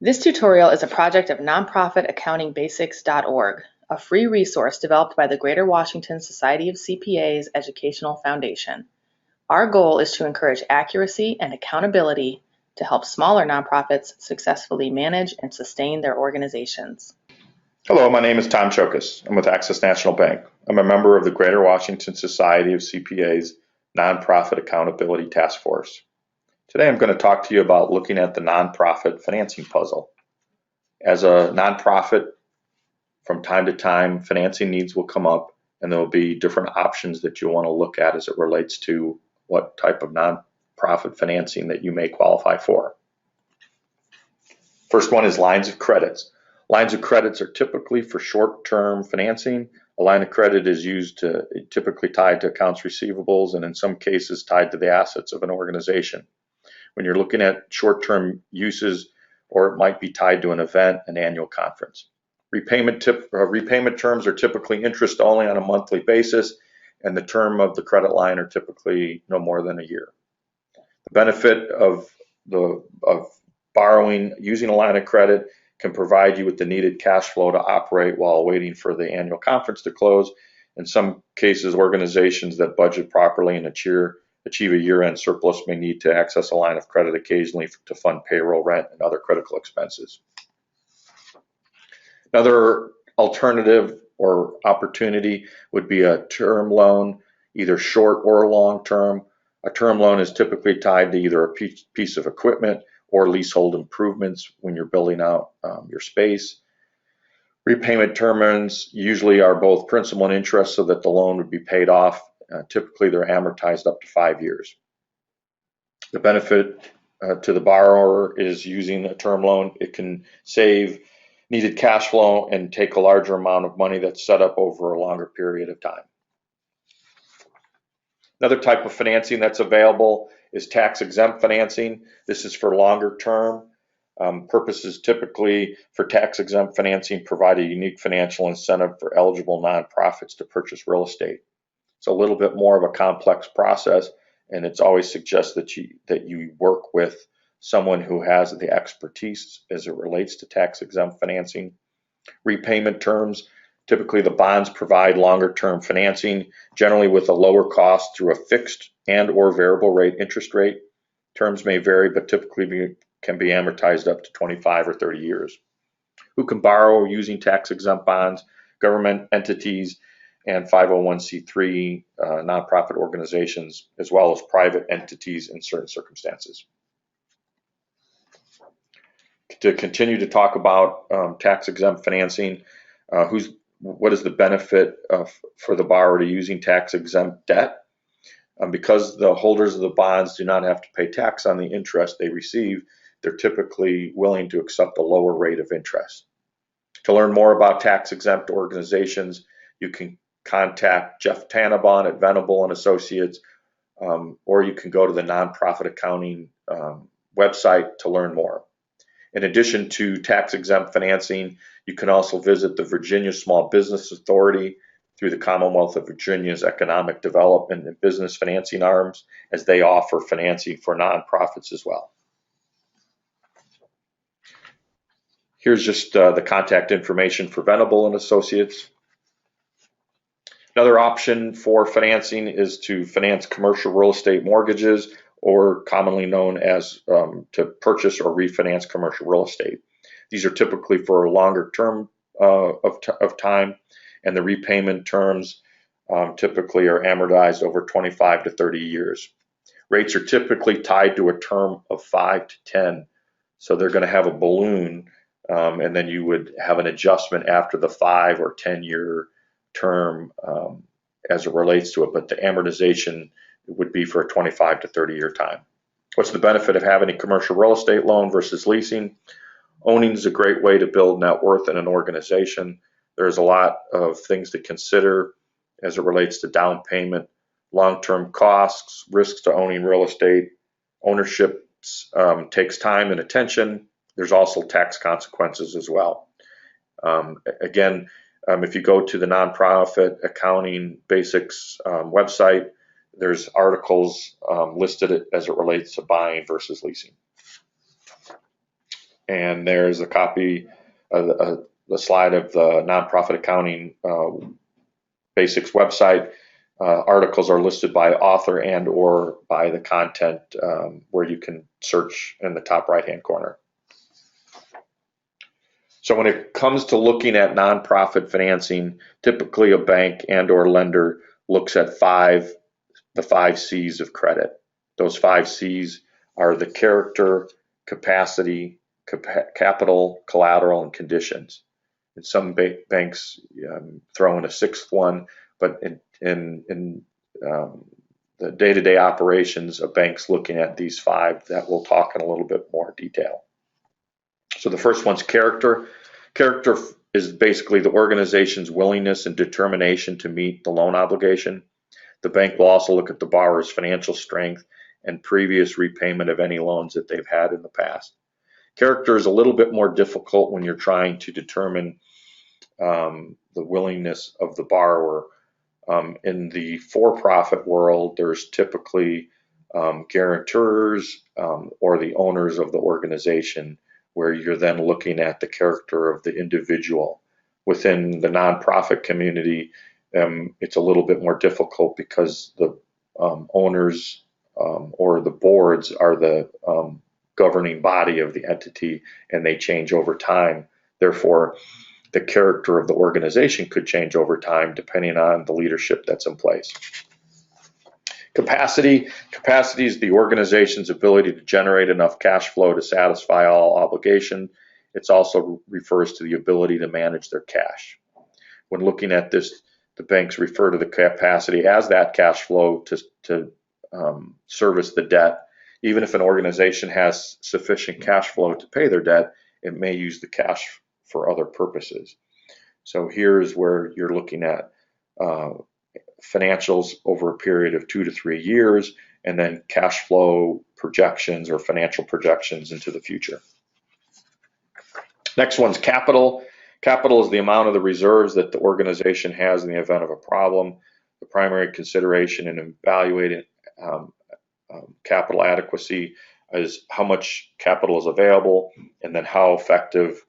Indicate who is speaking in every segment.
Speaker 1: This tutorial is a project of nonprofitaccountingbasics.org, a free resource developed by the Greater Washington Society of CPAs Educational Foundation. Our goal is to encourage accuracy and accountability to help smaller nonprofits successfully manage and sustain their organizations.
Speaker 2: Hello, my name is Tom Ciolkosz. I'm with Access National Bank. I'm a member of the Greater Washington Society of CPAs Nonprofit Accountability Task Force. Today I'm going to talk to you about looking at the nonprofit financing puzzle. As a nonprofit, from time to time, financing needs will come up, and there will be different options that you'll want to look at as it relates to what type of nonprofit financing that you may qualify for. First one is lines of credits. Lines of credits are typically for short-term financing. A line of credit is typically tied to accounts receivables and in some cases tied to the assets of an organization. When you're looking at short-term uses, or it might be tied to an event, an annual conference. Repayment terms are typically interest only on a monthly basis, and the term of the credit line are typically no more than a year. The benefit of borrowing using a line of credit can provide you with the needed cash flow to operate while waiting for the annual conference to close. In some cases, organizations that budget properly and achieve a year-end surplus may need to access a line of credit occasionally to fund payroll, rent, and other critical expenses. Another alternative or opportunity would be a term loan, either short or long term. A term loan is typically tied to either a piece of equipment or leasehold improvements when you're building out your space. Repayment terms usually are both principal and interest so that the loan would be paid off. Typically, they're amortized up to 5 years. The benefit to the borrower is using a term loan. It can save needed cash flow and take a larger amount of money that's set up over a longer period of time. Another type of financing that's available is tax-exempt financing. This is for longer term. Purposes typically for tax-exempt financing provide a unique financial incentive for eligible nonprofits to purchase real estate. It's a little bit more of a complex process, and it's always suggested that you work with someone who has the expertise as it relates to tax-exempt financing. Repayment terms, typically the bonds provide longer-term financing, generally with a lower cost through a fixed and or variable rate interest rate. Terms may vary, but typically can be amortized up to 25 or 30 years. Who can borrow using tax-exempt bonds? Government entities and 501c3 nonprofit organizations, as well as private entities in certain circumstances. To continue to talk about tax-exempt financing, what is the benefit for the borrower to using tax-exempt debt? Because the holders of the bonds do not have to pay tax on the interest they receive, they're typically willing to accept a lower rate of interest. To learn more about tax-exempt organizations, you can contact Jeff Tannenbaum at Venable and Associates, or you can go to the Nonprofit Accounting website to learn more. In addition to tax-exempt financing, you can also visit the Virginia Small Business Authority through the Commonwealth of Virginia's Economic Development and Business Financing arms, as they offer financing for nonprofits as well. Here's just the contact information for Venable and Associates. Another option for financing is to finance commercial real estate mortgages, or commonly known as to purchase or refinance commercial real estate. These are typically for a longer term of time, and the repayment terms typically are amortized over 25 to 30 years. Rates are typically tied to a term of 5 to 10, so they're going to have a balloon, and then you would have an adjustment after the 5 or 10 year term as it relates to it, but the amortization would be for a 25 to 30 year time. What's the benefit of having a commercial real estate loan versus leasing? Owning is a great way to build net worth in an organization. There's a lot of things to consider as it relates to down payment, long-term costs, risks to owning real estate. Ownership takes time and attention. There's also tax consequences as well. If you go to the Nonprofit Accounting Basics website, there's articles listed as it relates to buying versus leasing. and there's a copy, the slide of the nonprofit accounting basics website. Articles are listed by author and or by the content, where you can search in the top right-hand corner. So when it comes to looking at nonprofit financing, typically a bank and or lender looks at the five C's of credit. Those five C's are the character, capacity, capital, collateral, and conditions. And some banks throw in a sixth one, but in the day-to-day operations of banks looking at these five that we'll talk in a little bit more detail. So the first one's character. Character is basically the organization's willingness and determination to meet the loan obligation. The bank will also look at the borrower's financial strength and previous repayment of any loans that they've had in the past. Character is a little bit more difficult when you're trying to determine the willingness of the borrower. In the for-profit world, there's typically guarantors or the owners of the organization, where you're then looking at the character of the individual. Within the nonprofit community, it's a little bit more difficult because the owners or the boards are the governing body of the entity, and they change over time. Therefore, the character of the organization could change over time depending on the leadership that's in place. Capacity is the organization's ability to generate enough cash flow to satisfy all obligation. It also refers to the ability to manage their cash. When looking at this, the banks refer to the capacity as that cash flow to service the debt. Even if an organization has sufficient cash flow to pay their debt, it may use the cash for other purposes. So here's where you're looking at financials over a period of 2 to 3 years, and then cash flow projections or financial projections into the future. Next one's capital. Capital is the amount of the reserves that the organization has in the event of a problem. The primary consideration in evaluating capital adequacy is how much capital is available, and then how effective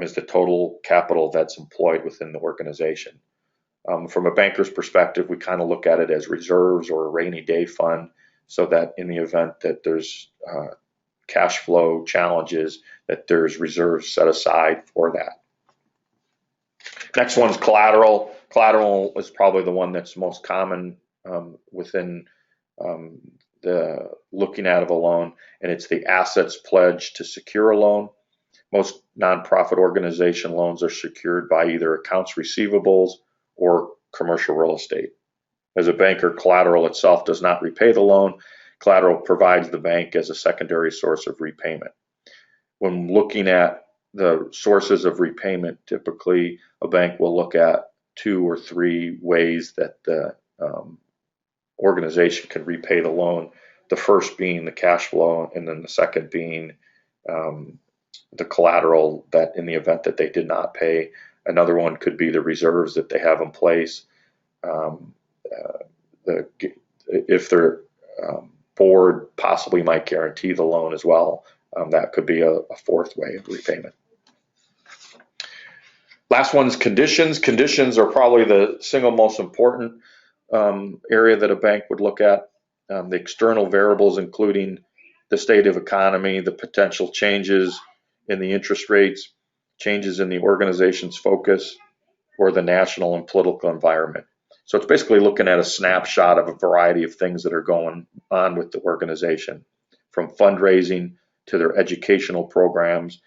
Speaker 2: is the total capital that's employed within the organization. From a banker's perspective, we kind of look at it as reserves or a rainy day fund, so that in the event that there's cash flow challenges, that there's reserves set aside for that. Next one's collateral. Collateral is probably the one that's most common within the looking at of a loan, and it's the assets pledged to secure a loan. Most nonprofit organization loans are secured by either accounts receivables or commercial real estate. As a banker, collateral itself does not repay the loan. Collateral provides the bank as a secondary source of repayment. When looking at the sources of repayment, typically a bank will look at 2 or 3 ways that the organization can repay the loan. The first being the cash flow, and then the second being the collateral that in the event that they did not pay. Another one could be the reserves that they have in place. If their board possibly might guarantee the loan as well, that could be a fourth way of repayment. Last one's conditions. Conditions are probably the single most important area that a bank would look at. The external variables, including the state of economy, the potential changes in the interest rates, changes in the organization's focus, or the national and political environment. So it's basically looking at a snapshot of a variety of things that are going on with the organization, from fundraising to their educational programs.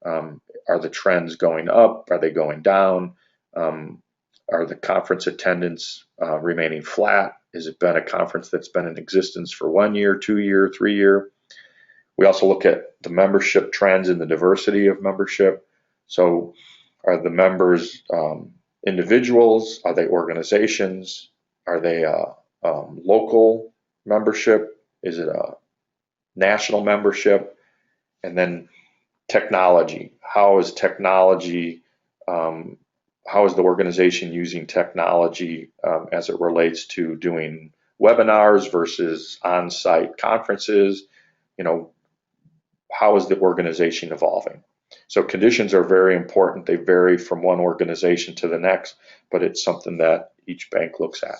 Speaker 2: Are the trends going up? Are they going down? Are the conference attendance remaining flat? Has it been a conference that's been in existence for 1 year, 2 year, 3 year? We also look at the membership trends and the diversity of membership. So are the members individuals? Are they organizations? Are they local membership? Is it a national membership? And then technology. How is technology, how is the organization using technology as it relates to doing webinars versus on-site conferences? how is the organization evolving? So conditions are very important. They vary from one organization to the next, but it's something that each bank looks at.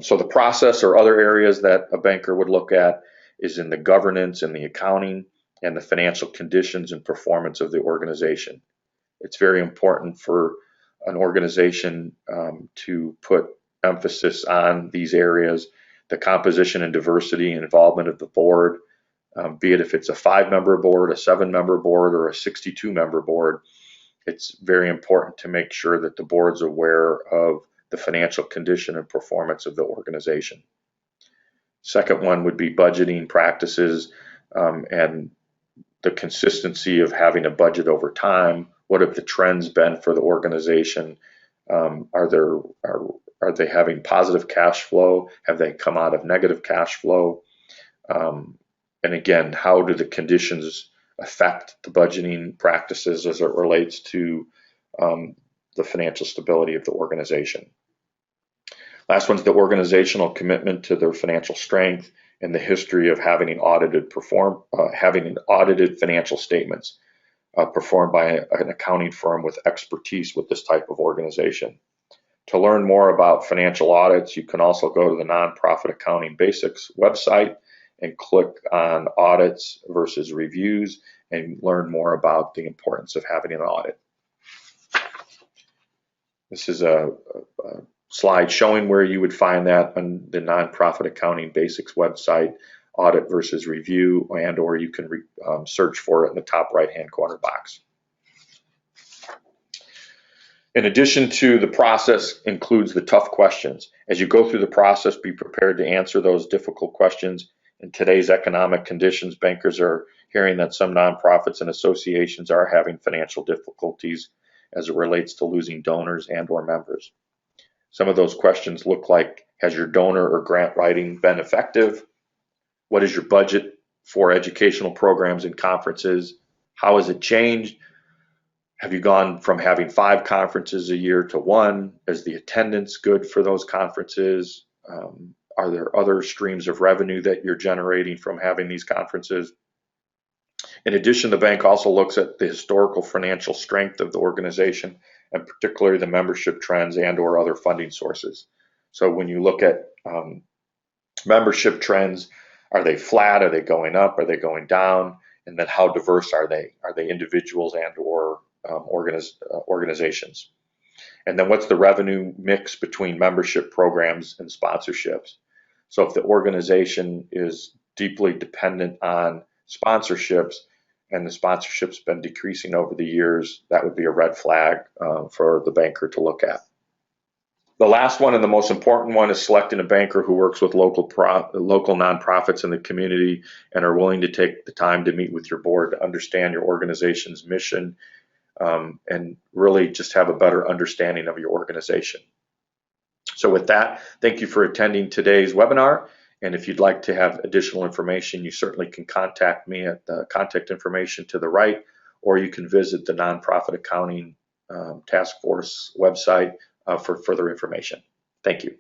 Speaker 2: So the process or other areas that a banker would look at is in the governance and the accounting and the financial conditions and performance of the organization. It's very important for an organization to put emphasis on these areas, the composition and diversity and involvement of the board, be it if it's a 5-member board, a 7-member board, or a 62-member board. It's very important to make sure that the board's aware of the financial condition and performance of the organization. Second one would be budgeting practices and the consistency of having a budget over time. What have the trends been for the organization? Are they having positive cash flow? Have they come out of negative cash flow? And again, how do the conditions affect the budgeting practices as it relates to the financial stability of the organization? Last one's the organizational commitment to their financial strength and the history of having audited financial statements performed by an accounting firm with expertise with this type of organization. To learn more about financial audits, you can also go to the Nonprofit Accounting Basics website and click on audits versus reviews and learn more about the importance of having an audit. This is a slide showing where you would find that on the Nonprofit Accounting Basics website, audit versus review, and or you can search for it in the top right-hand corner box. In addition to the process includes the tough questions. As you go through the process, be prepared to answer those difficult questions. In today's economic conditions, bankers are hearing that some nonprofits and associations are having financial difficulties as it relates to losing donors and or members. Some of those questions look like, has your donor or grant writing been effective? What is your budget for educational programs and conferences? How has it changed? Have you gone from having 5 conferences a year to 1? Is the attendance good for those conferences? Are there other streams of revenue that you're generating from having these conferences? In addition, the bank also looks at the historical financial strength of the organization, and particularly the membership trends and or other funding sources. So when you look at membership trends, are they flat? Are they going up? Are they going down? And then how diverse are they? Are they individuals and or organizations? And then what's the revenue mix between membership programs and sponsorships? So if the organization is deeply dependent on sponsorships and the sponsorship's been decreasing over the years, that would be a red flag for the banker to look at. The last one and the most important one is selecting a banker who works with local nonprofits in the community and are willing to take the time to meet with your board to understand your organization's mission and really just have a better understanding of your organization. So with that, thank you for attending today's webinar. And if you'd like to have additional information, you certainly can contact me at the contact information to the right, or you can visit the Nonprofit Accounting Task Force website for further information. Thank you.